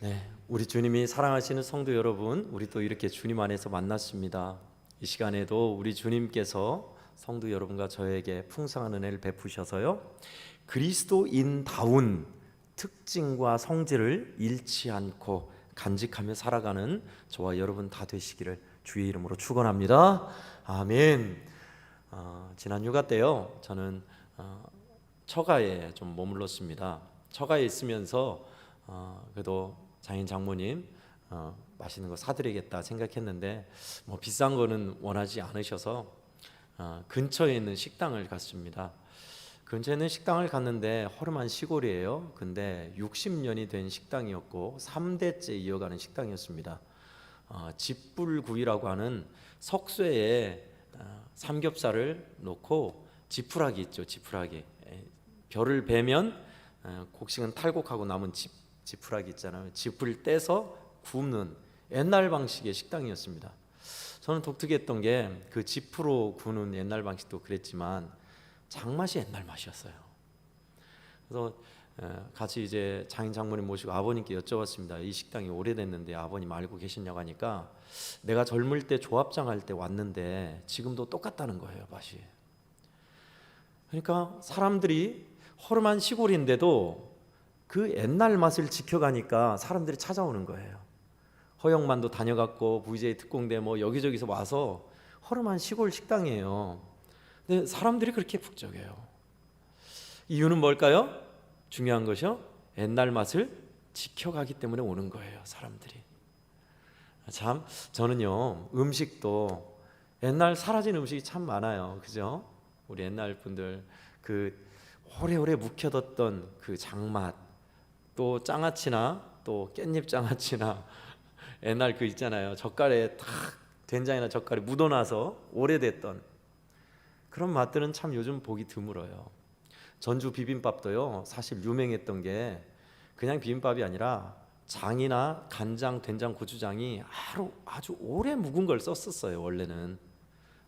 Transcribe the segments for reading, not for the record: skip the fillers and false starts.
네, 우리 주님이 사랑하시는 성도 여러분, 우리 또 이렇게 주님 안에서 만났습니다. 이 시간에도 우리 주님께서 성도 여러분과 저에게 풍성한 은혜를 베푸셔서요, 그리스도인다운 특징과 성질을 잃지 않고 간직하며 살아가는 저와 여러분 다 되시기를 주의 이름으로 축원합니다. 아멘. 지난 휴가 때요, 저는 처가에 좀 머물렀습니다. 처가에 있으면서 그래도 장인 장모님 맛있는 거 사드리겠다 생각했는데 뭐 비싼 거는 원하지 않으셔서 근처에 있는 식당을 갔습니다. 근처에 있는 식당을 갔는데 허름한 시골이에요. 근데 60년이 된 식당이었고 3대째 이어가는 식당이었습니다. 집불구이라고 하는 석쇠에 삼겹살을 놓고 지푸라기 있죠, 지푸라기. 벼를 베면 곡식은 탈곡하고 남은 지푸라기 있잖아요. 짚을 떼서 굽는 옛날 방식의 식당이었습니다. 저는 독특했던 게 그 지프로 구는 옛날 방식도 그랬지만 장맛이 옛날 맛이었어요. 그래서 같이 이제 장인 장모님 모시고 아버님께 여쭤봤습니다. 이 식당이 오래됐는데 아버님 알고 계시냐고 하니까 내가 젊을 때 조합장 할 때 왔는데 지금도 똑같다는 거예요, 맛이. 그러니까 사람들이 허름한 시골인데도 그 옛날 맛을 지켜가니까 사람들이 찾아오는 거예요. 허영만도 다녀갔고 VJ 특공대 뭐 여기저기서 와서 허름한 시골 식당이에요. 근데 사람들이 그렇게 북적여요. 이유는 뭘까요? 중요한 것이요, 옛날 맛을 지켜가기 때문에 오는 거예요, 사람들이. 참 저는요, 음식도 옛날 사라진 음식이 참 많아요, 그죠? 우리 옛날 분들 그 오래오래 묵혀뒀던 그 장맛, 또 장아찌나 또 깻잎 장아찌나 옛날 그 있잖아요, 젓갈에 탁 된장이나 젓갈이 묻어나서 오래됐던 그런 맛들은 참 요즘 보기 드물어요. 전주 비빔밥도요, 사실 유명했던 게 그냥 비빔밥이 아니라 장이나 간장, 된장, 고추장이 아주 오래 묵은 걸 썼었어요. 원래는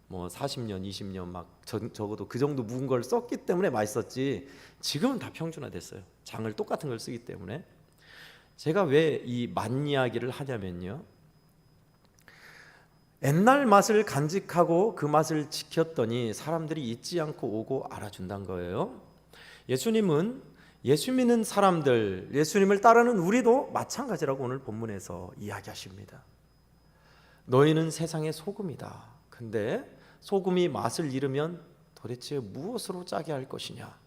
뭐 40년, 20년 막 적어도 그 정도 묵은 걸 썼기 때문에 맛있었지, 지금은 다 평준화됐어요. 장을 똑같은 걸 쓰기 때문에. 제가 왜 이 맛 이야기를 하냐면요, 옛날 맛을 간직하고 그 맛을 지켰더니 사람들이 잊지 않고 오고 알아준다는 거예요. 예수님은 예수 믿는 사람들, 예수님을 따르는 우리도 마찬가지라고 오늘 본문에서 이야기하십니다. 너희는 세상의 소금이다. 근데 소금이 맛을 잃으면 도대체 무엇으로 짜게 할 것이냐?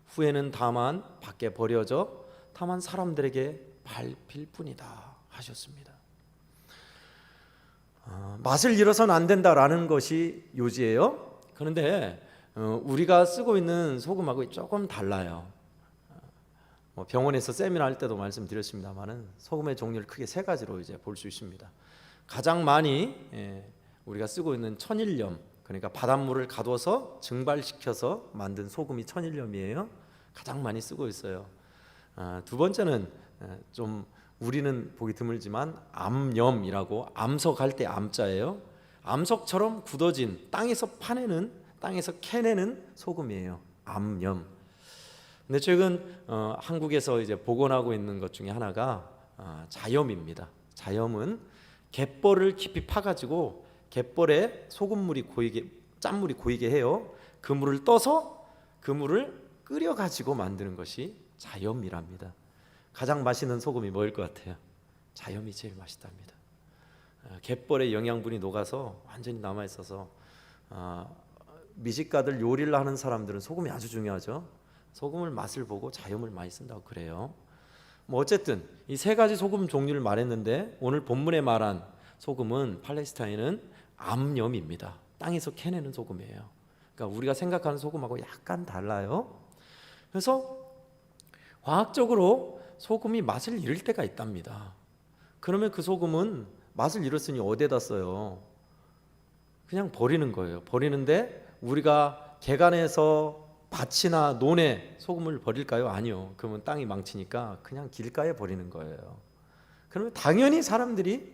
후에는 다만 밖에 버려져 다만 사람들에게 밟힐 뿐이다 하셨습니다. 맛을 잃어서는 안 된다라는 것이 요지예요. 그런데 우리가 쓰고 있는 소금하고 조금 달라요. 병원에서 세미나 할 때도 말씀드렸습니다만은 소금의 종류를 크게 세 가지로 이제 볼 수 있습니다. 가장 많이 우리가 쓰고 있는 천일염, 그러니까 바닷물을 가둬서 증발시켜서 만든 소금이 천일염이에요. 가장 많이 쓰고 있어요. 두 번째는 좀 우리는 보기 드물지만 암염이라고, 암석할 때 암자예요. 암석처럼 굳어진 땅에서 파내는, 땅에서 캐내는 소금이에요, 암염. 근데 최근 한국에서 이제 복원하고 있는 것 중에 하나가 자염입니다. 자염은 갯벌을 깊이 파가지고 갯벌에 소금물이 고이게, 짠물이 고이게 해요. 그 물을 떠서 그 물을 끓여가지고 만드는 것이 자염이랍니다. 가장 맛있는 소금이 뭐일 것 같아요? 자염이 제일 맛있답니다. 갯벌에 영양분이 녹아서 완전히 남아있어서 미식가들, 요리를 하는 사람들은 소금이 아주 중요하죠. 소금을 맛을 보고 자염을 많이 쓴다고 그래요. 뭐 어쨌든 이 세 가지 소금 종류를 말했는데 오늘 본문에 말한 소금은, 팔레스타인은 암염입니다. 땅에서 캐내는 소금이에요. 그러니까 우리가 생각하는 소금하고 약간 달라요. 그래서 과학적으로 소금이 맛을 잃을 때가 있답니다. 그러면 그 소금은 맛을 잃었으니 어디에다 써요? 그냥 버리는 거예요. 버리는데 우리가 개간해서 밭이나 논에 소금을 버릴까요? 아니요. 그러면 땅이 망치니까 그냥 길가에 버리는 거예요. 그러면 당연히 사람들이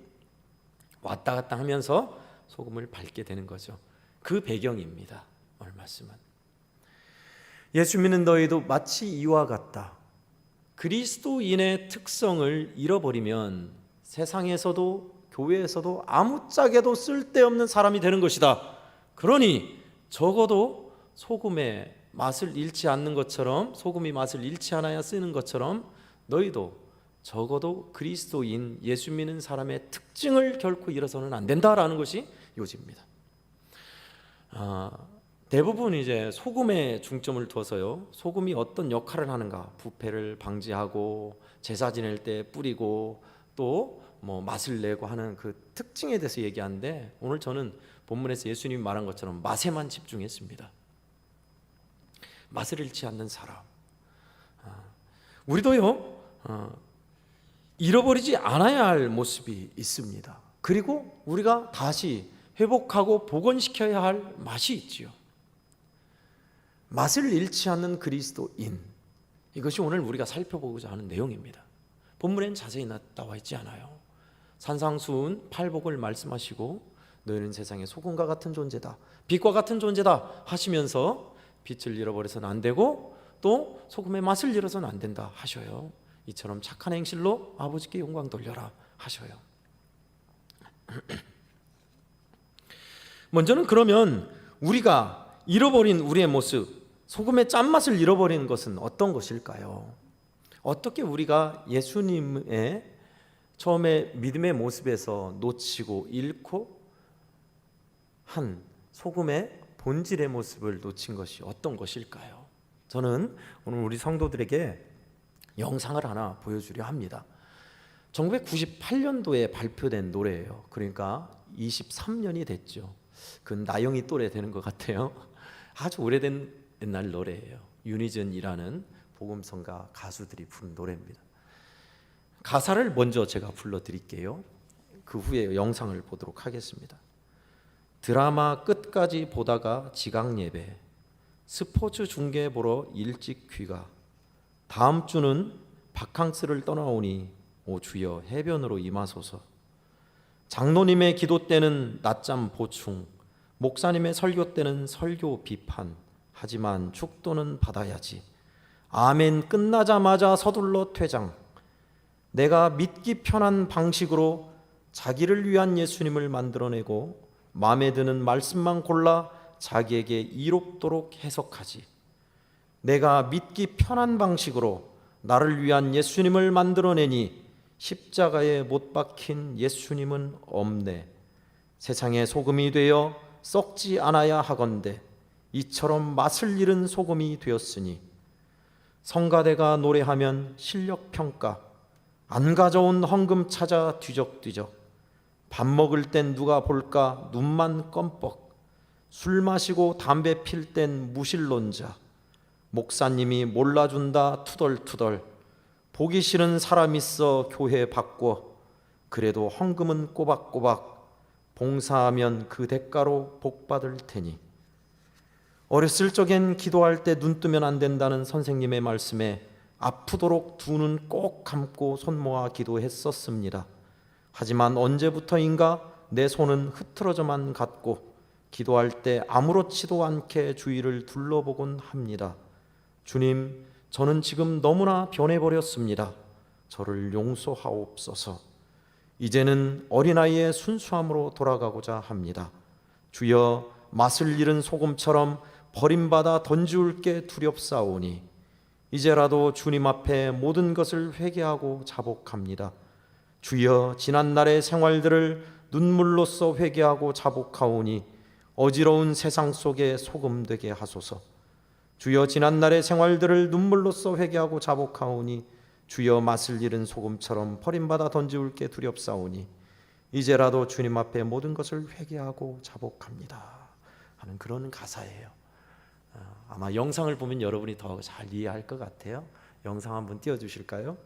왔다 갔다 하면서 소금을 밟게 되는 거죠. 그 배경입니다, 오늘 말씀은. 예수 믿는 너희도 마치 이와 같다. 그리스도인의 특성을 잃어버리면 세상에서도 교회에서도 아무짝에도 쓸데없는 사람이 되는 것이다. 그러니 적어도 소금의 맛을 잃지 않는 것처럼, 소금이 맛을 잃지 않아야 쓰는 것처럼 너희도 적어도 그리스도인, 예수 믿는 사람의 특징을 결코 잃어서는 안 된다라는 것이 요지입니다. 대부분 이제 소금에 중점을 둬서요, 소금이 어떤 역할을 하는가, 부패를 방지하고 제사 지낼 때 뿌리고 또 뭐 맛을 내고 하는 그 특징에 대해서 얘기하는데, 오늘 저는 본문에서 예수님이 말한 것처럼 맛에만 집중했습니다. 맛을 잃지 않는 사람. 우리도요 잃어버리지 않아야 할 모습이 있습니다. 그리고 우리가 다시 회복하고 복원시켜야 할 맛이 있지요. 맛을 잃지 않는 그리스도인, 이것이 오늘 우리가 살펴보고자 하는 내용입니다. 본문엔 자세히 나와 있지 않아요. 산상수훈 팔복을 말씀하시고 너희는 세상의 소금과 같은 존재다, 빛과 같은 존재다 하시면서 빛을 잃어버려서는 안 되고 또 소금의 맛을 잃어서는 안 된다 하셔요. 이처럼 착한 행실로 아버지께 영광 돌려라 하셔요. 먼저는 그러면 우리가 잃어버린 우리의 모습, 소금의 짠맛을 잃어버리는 것은 어떤 것일까요? 어떻게 우리가 예수님의 처음에 믿음의 모습에서 놓치고 잃고 한 소금의 본질의 모습을 놓친 것이 어떤 것일까요? 저는 오늘 우리 성도들에게 영상을 하나 보여주려 합니다. 1998년도에 발표된 노래예요. 그러니까 23년이 됐죠. 그 나영이 또래 되는 것 같아요. 아주 오래된 옛날 노래예요. 유니즌이라는 복음성가 가수들이 부른 노래입니다. 가사를 먼저 제가 불러드릴게요. 그 후에 영상을 보도록 하겠습니다. 드라마 끝까지 보다가 지각 예배, 스포츠 중계 보러 일찍 귀가, 다음 주는 바캉스를 떠나오니 오 주여 해변으로 임하소서. 장로님의 기도 때는 낮잠 보충, 목사님의 설교 때는 설교 비판, 하지만 축도는 받아야지. 아멘 끝나자마자 서둘러 퇴장. 내가 믿기 편한 방식으로 자기를 위한 예수님을 만들어내고 마음에 드는 말씀만 골라 자기에게 이롭도록 해석하지. 내가 믿기 편한 방식으로 나를 위한 예수님을 만들어내니 십자가에 못 박힌 예수님은 없네. 세상의 소금이 되어 썩지 않아야 하건대 이처럼 맛을 잃은 소금이 되었으니. 성가대가 노래하면 실력평가, 안 가져온 헌금 찾아 뒤적뒤적. 밥 먹을 땐 누가 볼까 눈만 껌뻑. 술 마시고 담배 필 땐 무신론자. 목사님이 몰라준다 투덜투덜. 보기 싫은 사람 있어 교회 바꿔. 그래도 헌금은 꼬박꼬박. 봉사하면 그 대가로 복 받을 테니. 어렸을 적엔 기도할 때 눈 뜨면 안 된다는 선생님의 말씀에 아프도록 두 눈 꼭 감고 손 모아 기도했었습니다. 하지만 언제부터인가 내 손은 흐트러져만 갔고 기도할 때 아무렇지도 않게 주위를 둘러보곤 합니다. 주님, 저는 지금 너무나 변해버렸습니다. 저를 용서하옵소서. 이제는 어린아이의 순수함으로 돌아가고자 합니다. 주여, 맛을 잃은 소금처럼 버림받아 던지울 게 두렵사오니 이제라도 주님 앞에 모든 것을 회개하고 자복합니다. 주여, 지난날의 생활들을 눈물로써 회개하고 자복하오니 어지러운 세상 속에 소금 되게 하소서. 주여, 지난날의 생활들을 눈물로써 회개하고 자복하오니 주여, 맛을 잃은 소금처럼 버림받아 던지울 게 두렵사오니 이제라도 주님 앞에 모든 것을 회개하고 자복합니다 하는 그런 가사예요. 아마 영상을 보면 여러분이 더 잘 이해할 것 같아요. 영상 한번 띄워주실까요?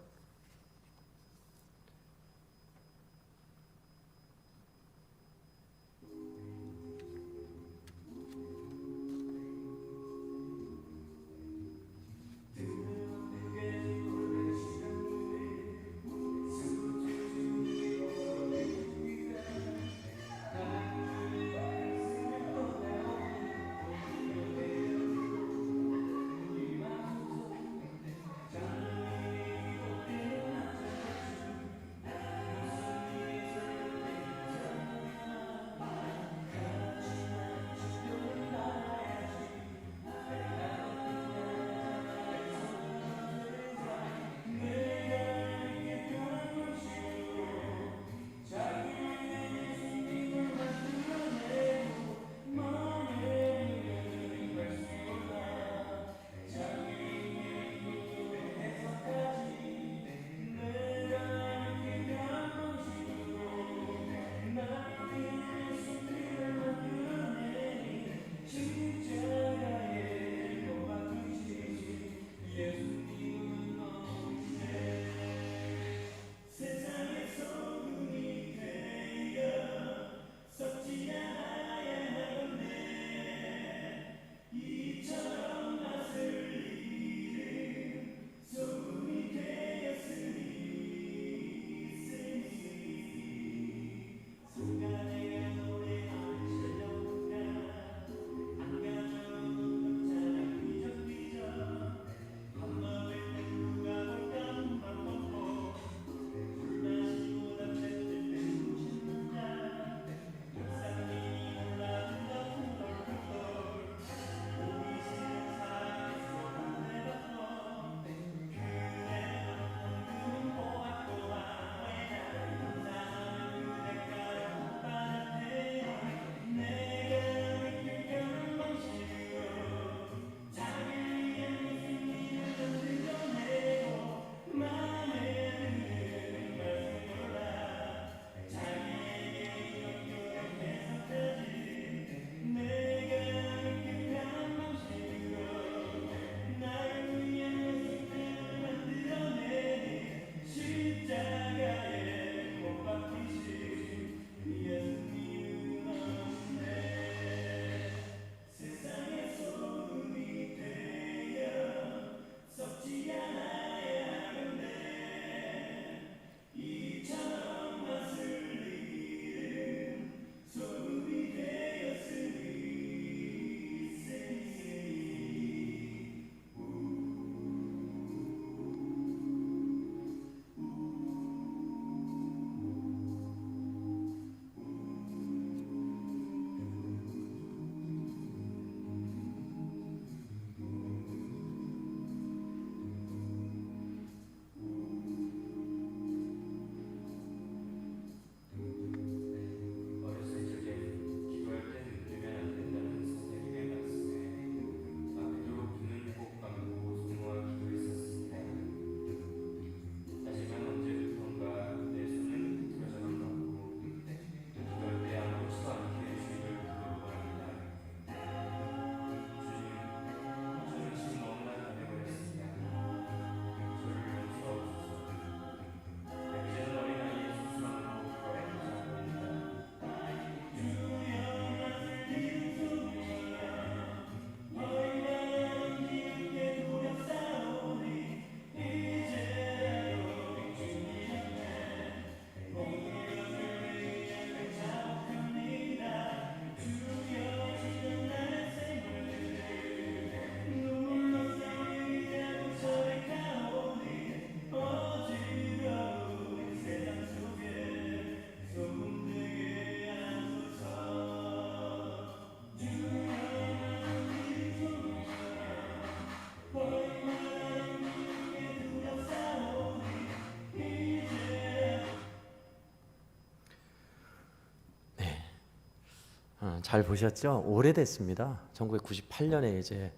잘 보셨죠? 오래됐습니다. 1998년에 이제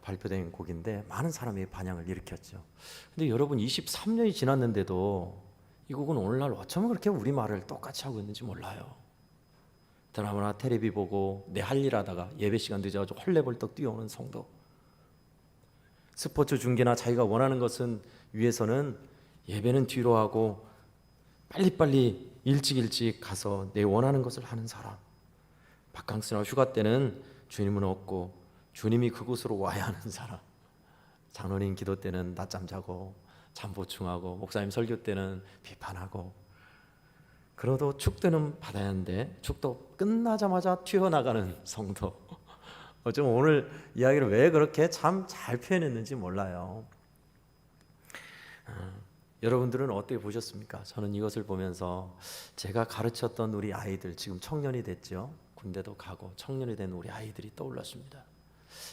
발표된 곡인데 많은 사람이 반향을 일으켰죠. 근데 여러분 23년이 지났는데도 이 곡은 오늘날 어쩌면 그렇게 우리말을 똑같이 하고 있는지 몰라요. 드라마나 텔레비 보고 내 할 일 하다가 예배 시간 늦어가지고 헐레벌떡 뛰어오는 성도, 스포츠 중계나 자기가 원하는 것은 위해서는 예배는 뒤로 하고 빨리빨리 일찍 가서 내 원하는 것을 하는 사람, 바캉스나 휴가 때는 주님은 없고 주님이 그곳으로 와야 하는 사람, 장로님 기도 때는 낮잠 자고 잠 보충하고 목사님 설교 때는 비판하고, 그래도 축도는 받아야 하는데 축도 끝나자마자 튀어나가는 성도. 좀 오늘 이야기를 왜 그렇게 참 잘 표현했는지 몰라요. 여러분들은 어떻게 보셨습니까? 저는 이것을 보면서 제가 가르쳤던 우리 아이들, 지금 청년이 됐죠. 군대도 가고 청년이 된 우리 아이들이 떠올랐습니다.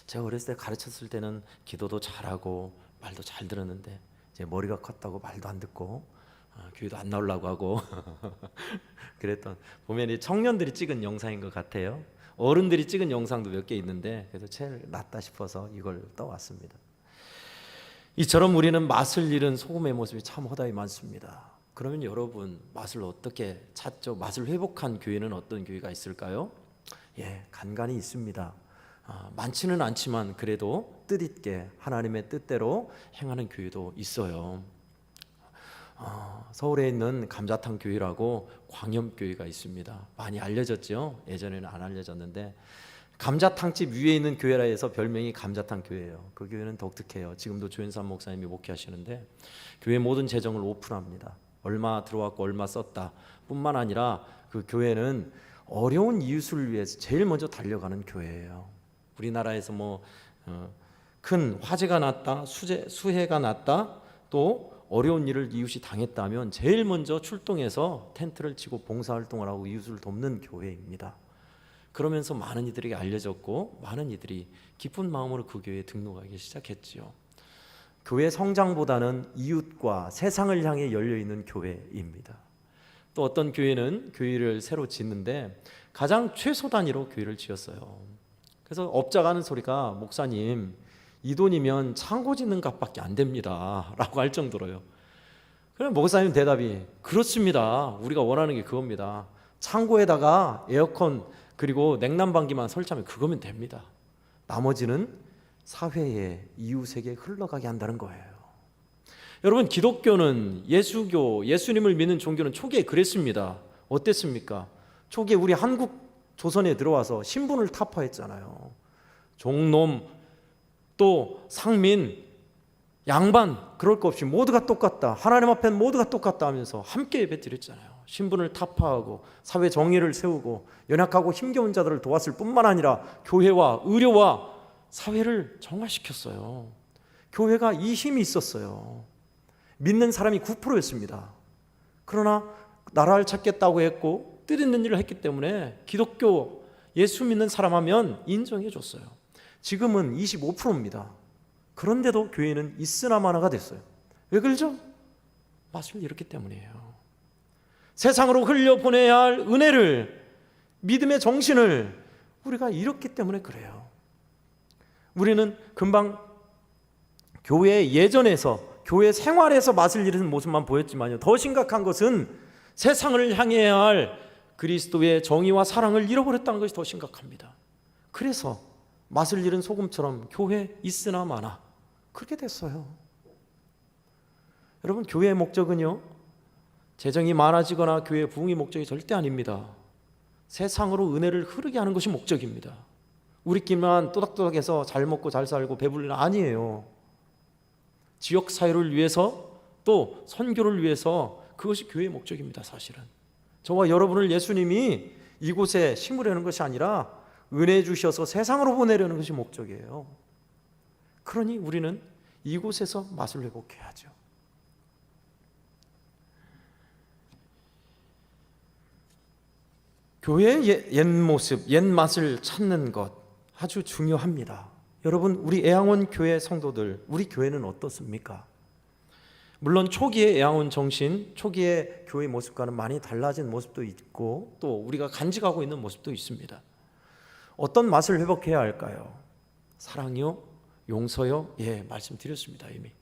제가 어렸을 때 가르쳤을 때는 기도도 잘하고 말도 잘 들었는데 이제 머리가 컸다고 말도 안 듣고 교회도 안 나오려고 하고 그랬던, 보면 이 청년들이 찍은 영상인 것 같아요. 어른들이 찍은 영상도 몇 개 있는데 그래서 제일 낫다 싶어서 이걸 떠왔습니다. 이처럼 우리는 맛을 잃은 소금의 모습이 참 허다히 많습니다. 그러면 여러분, 맛을 어떻게 찾죠? 맛을 회복한 교회는 어떤 교회가 있을까요? 간간히 있습니다. 많지는 않지만 그래도 뜻있게 하나님의 뜻대로 행하는 교회도 있어요. 서울에 있는 감자탕 교회라고 광염교회가 있습니다. 많이 알려졌죠? 예전에는 안 알려졌는데 감자탕집 위에 있는 교회라 해서 별명이 감자탕 교회예요. 그 교회는 독특해요. 지금도 조현삼 목사님이 목회하시는데 교회 모든 재정을 오픈합니다. 얼마 들어왔고 얼마 썼다 뿐만 아니라 그 교회는 어려운 이웃을 위해서 제일 먼저 달려가는 교회예요. 우리나라에서 큰 화재가 났다, 수해가 났다, 또 어려운 일을 이웃이 당했다면 제일 먼저 출동해서 텐트를 치고 봉사활동을 하고 이웃을 돕는 교회입니다. 그러면서 많은 이들에게 알려졌고 많은 이들이 기쁜 마음으로 그 교회에 등록하기 시작했지요. 교회 성장보다는 이웃과 세상을 향해 열려있는 교회입니다. 또 어떤 교회는 교회를 새로 짓는데 가장 최소 단위로 교회를 지었어요. 그래서 업자가 하는 소리가, 목사님 이 돈이면 창고 짓는 값밖에 안 됩니다 라고 할 정도로요. 그럼 목사님 대답이, 그렇습니다, 우리가 원하는 게 그겁니다. 창고에다가 에어컨 그리고 냉난방기만 설치하면 그거면 됩니다. 나머지는 사회에, 이웃에게 흘러가게 한다는 거예요. 여러분, 기독교는 예수교, 예수님을 믿는 종교는 초기에 그랬습니다. 어땠습니까? 초기에 우리 한국 조선에 들어와서 신분을 타파했잖아요. 종놈, 또 상민, 양반 그럴 것 없이 모두가 똑같다, 하나님 앞에는 모두가 똑같다 하면서 함께 예배드렸잖아요. 신분을 타파하고 사회 정의를 세우고 연약하고 힘겨운 자들을 도왔을 뿐만 아니라 교회와 의료와 사회를 정화시켰어요. 교회가 이 힘이 있었어요. 믿는 사람이 9%였습니다. 그러나 나라를 찾겠다고 했고 뜻 있는 일을 했기 때문에 기독교, 예수 믿는 사람 하면 인정해 줬어요. 지금은 25%입니다. 그런데도 교회는 있으나 마나가 됐어요. 왜 그러죠? 맛을 잃었기 때문이에요. 세상으로 흘려보내야 할 은혜를, 믿음의 정신을 우리가 잃었기 때문에 그래요. 우리는 금방 교회 예전에서, 교회 생활에서 맛을 잃은 모습만 보였지만요, 더 심각한 것은 세상을 향해야 할 그리스도의 정의와 사랑을 잃어버렸다는 것이 더 심각합니다. 그래서 맛을 잃은 소금처럼 교회 있으나 마나 그렇게 됐어요. 여러분, 교회의 목적은요, 재정이 많아지거나 교회의 부흥이 목적이 절대 아닙니다. 세상으로 은혜를 흐르게 하는 것이 목적입니다. 우리끼리만 또닥또닥해서 잘 먹고 잘 살고 배불리는 아니에요. 지역 사회를 위해서, 또 선교를 위해서, 그것이 교회의 목적입니다. 사실은 저와 여러분을 예수님이 이곳에 심으려는 것이 아니라 은혜 주셔서 세상으로 보내려는 것이 목적이에요. 그러니 우리는 이곳에서 맛을 회복해야죠. 교회의 옛 모습, 옛 맛을 찾는 것 아주 중요합니다. 여러분, 우리 애양원 교회 성도들, 우리 교회는 어떻습니까? 물론 초기의 애양원 정신, 초기의 교회 모습과는 많이 달라진 모습도 있고 또 우리가 간직하고 있는 모습도 있습니다. 어떤 맛을 회복해야 할까요? 사랑이요? 용서요? 예, 말씀드렸습니다. 이미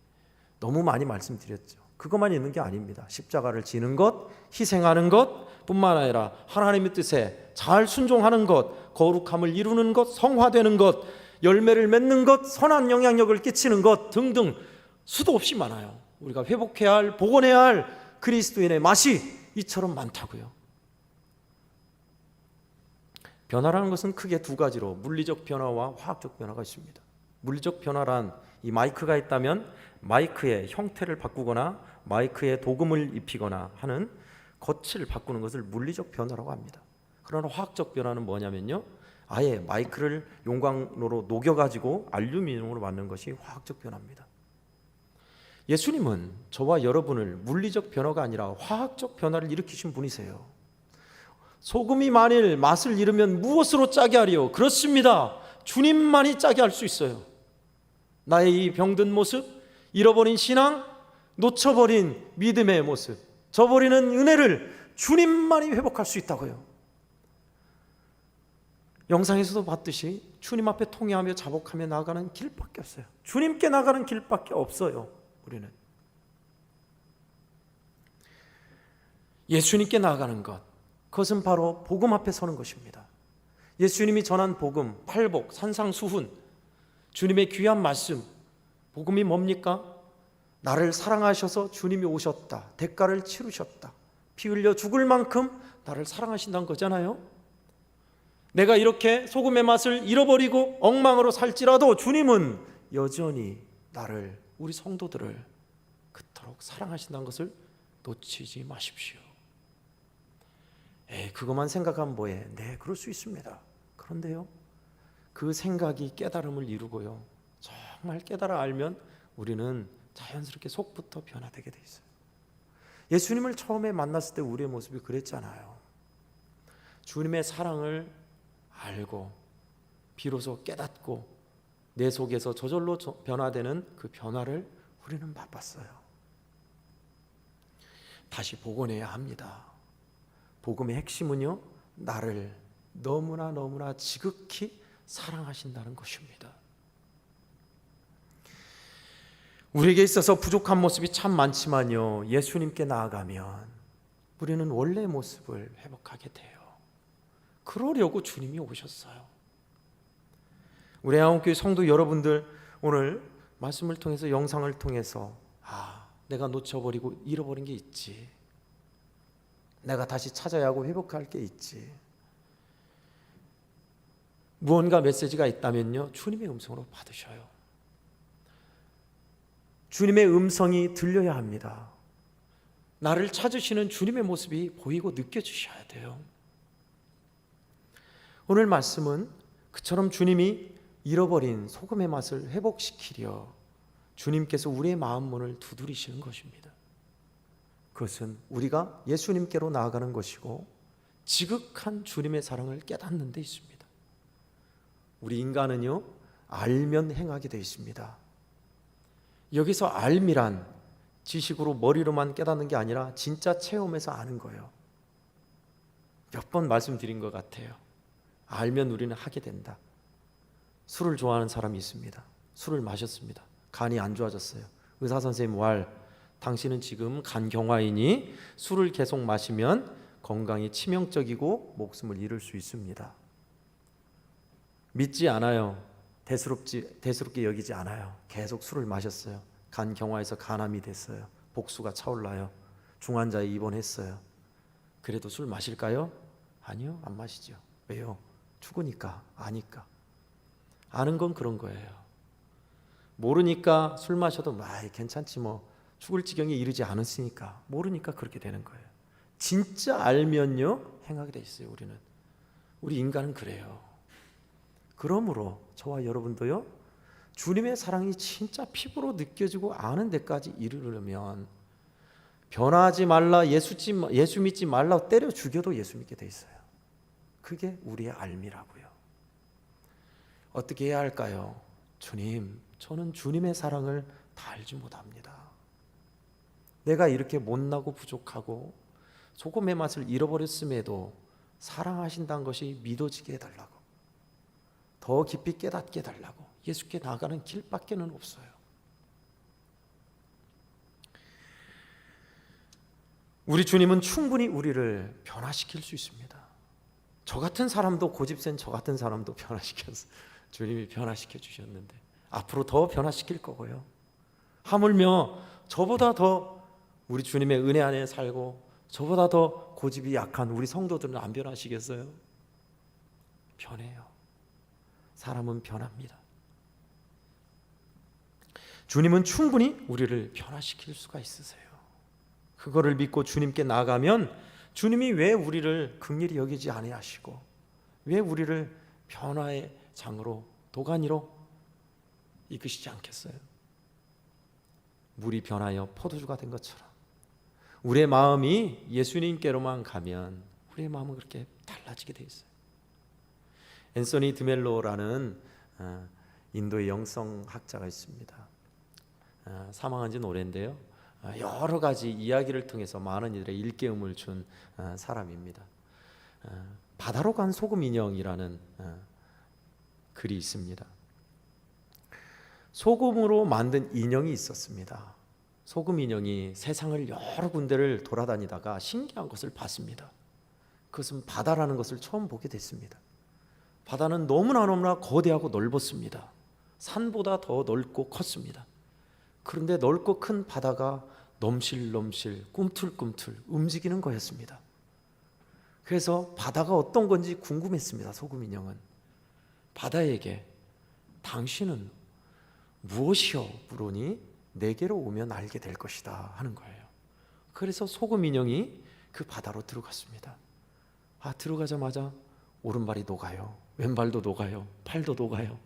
너무 많이 말씀드렸죠. 그것만 있는 게 아닙니다. 십자가를 지는 것, 희생하는 것 뿐만 아니라 하나님의 뜻에 잘 순종하는 것, 거룩함을 이루는 것, 성화되는 것, 열매를 맺는 것, 선한 영향력을 끼치는 것 등등 수도 없이 많아요. 우리가 회복해야 할, 복원해야 할 그리스도인의 맛이 이처럼 많다고요. 변화라는 것은 크게 두 가지로 물리적 변화와 화학적 변화가 있습니다. 물리적 변화란 이 마이크가 있다면 마이크의 형태를 바꾸거나 마이크에 도금을 입히거나 하는 겉을 바꾸는 것을 물리적 변화라고 합니다. 그러나 화학적 변화는 뭐냐면요, 아예 마이크를 용광로로 녹여가지고 알루미늄으로 만든 것이 화학적 변화입니다. 예수님은 저와 여러분을 물리적 변화가 아니라 화학적 변화를 일으키신 분이세요. 소금이 만일 맛을 잃으면 무엇으로 짜게 하리요? 그렇습니다. 주님만이 짜게 할 수 있어요. 나의 이 병든 모습, 잃어버린 신앙, 놓쳐버린 믿음의 모습, 저버리는 은혜를 주님만이 회복할 수 있다고요. 영상에서도 봤듯이 주님 앞에 통회하며 자복하며 나아가는 길밖에 없어요. 주님께 나가는 길밖에 없어요. 우리는 예수님께 나아가는 것, 그것은 바로 복음 앞에 서는 것입니다. 예수님이 전한 복음, 팔복, 산상수훈, 주님의 귀한 말씀, 복음이 뭡니까? 나를 사랑하셔서 주님이 오셨다, 대가를 치르셨다, 피 흘려 죽을 만큼 나를 사랑하신다는 거잖아요. 내가 이렇게 소금의 맛을 잃어버리고 엉망으로 살지라도 주님은 여전히 나를, 우리 성도들을 그토록 사랑하신다는 것을 놓치지 마십시오. 그것만 생각하면 뭐해? 네, 그럴 수 있습니다. 그런데요, 그 생각이 깨달음을 이루고요, 정말 깨달아 알면 우리는 자연스럽게 속부터 변화되게 돼 있어요. 예수님을 처음에 만났을 때 우리의 모습이 그랬잖아요. 주님의 사랑을 알고 비로소 깨닫고 내 속에서 저절로 변화되는 그 변화를 우리는 맛봤어요. 다시 복원해야 합니다. 복음의 핵심은요, 나를 너무나 지극히 사랑하신다는 것입니다. 우리에게 있어서 부족한 모습이 참 많지만요, 예수님께 나아가면 우리는 원래의 모습을 회복하게 돼요. 그러려고 주님이 오셨어요. 우리 한국교회 성도 여러분들, 오늘 말씀을 통해서, 영상을 통해서 내가 놓쳐버리고 잃어버린 게 있지, 내가 다시 찾아야 하고 회복할 게 있지, 무언가 메시지가 있다면요, 주님의 음성으로 받으셔요. 주님의 음성이 들려야 합니다. 나를 찾으시는 주님의 모습이 보이고 느껴지셔야 돼요. 오늘 말씀은 그처럼 주님이 잃어버린 소금의 맛을 회복시키려 주님께서 우리의 마음 문을 두드리시는 것입니다. 그것은 우리가 예수님께로 나아가는 것이고 지극한 주님의 사랑을 깨닫는 데 있습니다. 우리 인간은요, 알면 행하게 되어 있습니다. 여기서 알미란 지식으로 머리로만 깨닫는 게 아니라 진짜 체험해서 아는 거예요. 몇 번 말씀드린 것 같아요. 알면 우리는 하게 된다. 술을 좋아하는 사람이 있습니다. 술을 마셨습니다. 간이 안 좋아졌어요. 의사 선생님 말, 당신은 지금 간경화이니 술을 계속 마시면 건강이 치명적이고 목숨을 잃을 수 있습니다. 믿지 않아요. 대수롭게 여기지 않아요. 계속 술을 마셨어요. 간경화에서 간암이 됐어요. 복수가 차올라요. 중환자에 입원했어요. 그래도 술 마실까요? 아니요, 안 마시죠. 왜요? 죽으니까, 아니까. 아는 건 그런 거예요. 모르니까 술 마셔도 괜찮지 뭐, 죽을 지경에 이르지 않았으니까. 모르니까 그렇게 되는 거예요. 진짜 알면요, 행하게 돼 있어요. 우리 인간은 그래요. 그러므로 저와 여러분도요, 주님의 사랑이 진짜 피부로 느껴지고 아는 데까지 이르려면 변화하지 말라, 예수 믿지 말라 때려 죽여도 예수 믿게 돼 있어요. 그게 우리의 알미라고요. 어떻게 해야 할까요? 주님, 저는 주님의 사랑을 다 알지 못합니다. 내가 이렇게 못나고 부족하고 소금의 맛을 잃어버렸음에도 사랑하신다는 것이 믿어지게 해달라고. 더 깊이 깨닫게 해달라고. 예수께 나가는 길밖에는 없어요. 우리 주님은 충분히 우리를 변화시킬 수 있습니다. 저 같은 사람도, 고집센 저 같은 사람도 변화시켜서 주님이 변화시켜 주셨는데 앞으로 더 변화시킬 거고요. 하물며 저보다 더 우리 주님의 은혜 안에 살고 저보다 더 고집이 약한 우리 성도들은 안 변하시겠어요? 변해요. 사람은 변합니다. 주님은 충분히 우리를 변화시킬 수가 있으세요. 그거를 믿고 주님께 나아가면 주님이 왜 우리를 긍휼히 여기지 아니하시고 왜 우리를 변화의 장으로, 도가니로 이끄시지 않겠어요? 물이 변하여 포도주가 된 것처럼 우리의 마음이 예수님께로만 가면 우리의 마음은 그렇게 달라지게 돼 있어요. 앤서니 드멜로라는 인도의 영성학자가 있습니다. 사망한 지는 오래인데요. 여러 가지 이야기를 통해서 많은 이들의 일깨움을 준 사람입니다. 바다로 간 소금 인형이라는 글이 있습니다. 소금으로 만든 인형이 있었습니다. 소금 인형이 세상을 여러 군데를 돌아다니다가 신기한 것을 봤습니다. 그것은 바다라는 것을 처음 보게 됐습니다. 바다는 너무나 거대하고 넓었습니다. 산보다 더 넓고 컸습니다. 그런데 넓고 큰 바다가 넘실넘실 꿈틀꿈틀 움직이는 거였습니다. 그래서 바다가 어떤 건지 궁금했습니다. 소금 인형은 바다에게 당신은 무엇이여 물으니 내게로 오면 알게 될 것이다 하는 거예요. 그래서 소금 인형이 그 바다로 들어갔습니다. 들어가자마자 오른발이 녹아요. 왼발도 녹아요. 팔도 녹아요.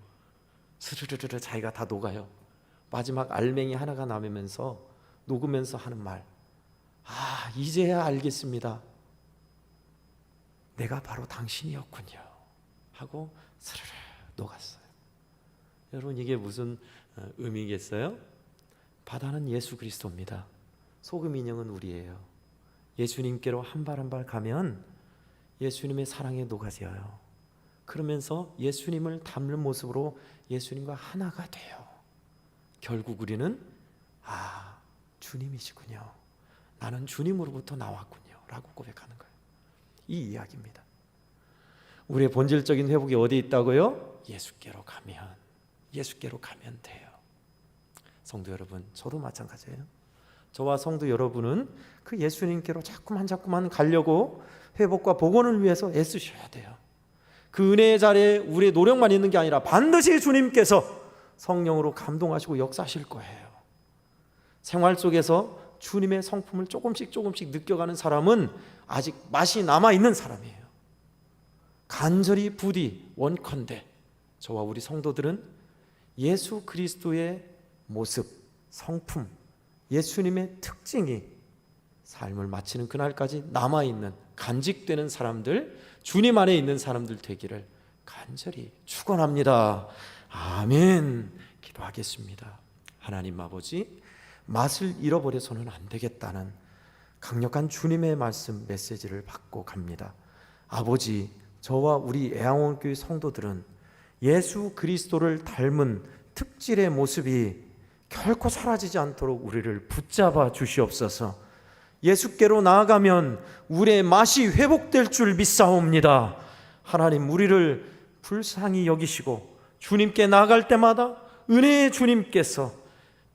스르르르 자기가 다 녹아요. 마지막 알맹이 하나가 남으면서 녹으면서 하는 말, 이제야 알겠습니다. 내가 바로 당신이었군요 하고 스르르 녹았어요. 여러분, 이게 무슨 의미겠어요? 바다는 예수 그리스도입니다. 소금 인형은 우리예요. 예수님께로 한 발 한 발 가면 예수님의 사랑에 녹아져요. 그러면서 예수님을 닮는 모습으로 예수님과 하나가 돼요. 결국 우리는 주님이시군요. 나는 주님으로부터 나왔군요 라고 고백하는 거예요. 이 이야기입니다. 우리의 본질적인 회복이 어디 있다고요? 예수께로 가면 돼요. 성도 여러분, 저도 마찬가지예요. 저와 성도 여러분은 그 예수님께로 자꾸만 가려고 회복과 복원을 위해서 애쓰셔야 돼요. 그 은혜의 자리에 우리의 노력만 있는 게 아니라 반드시 주님께서 성령으로 감동하시고 역사하실 거예요. 생활 속에서 주님의 성품을 조금씩 느껴가는 사람은 아직 맛이 남아있는 사람이에요. 간절히 부디 원컨대 저와 우리 성도들은 예수 그리스도의 모습, 성품, 예수님의 특징이 삶을 마치는 그날까지 남아있는, 간직되는 사람들, 주님 안에 있는 사람들 되기를 간절히 축원합니다. 아멘. 기도하겠습니다. 하나님 아버지, 맛을 잃어버려서는 안 되겠다는 강력한 주님의 말씀 메시지를 받고 갑니다. 아버지, 저와 우리 애양원교회 성도들은 예수 그리스도를 닮은 특질의 모습이 결코 사라지지 않도록 우리를 붙잡아 주시옵소서. 예수께로 나아가면 우리의 맛이 회복될 줄 믿사옵니다. 하나님, 우리를 불쌍히 여기시고 주님께 나아갈 때마다 은혜의 주님께서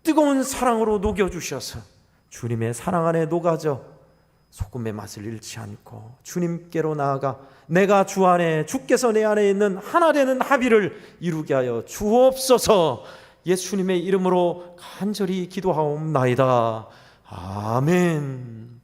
뜨거운 사랑으로 녹여주셔서 주님의 사랑 안에 녹아져 소금의 맛을 잃지 않고 주님께로 나아가 내가 주 안에, 주께서 내 안에 있는 하나 되는 합의를 이루게 하여 주옵소서. 예수님의 이름으로 간절히 기도하옵나이다. 아멘.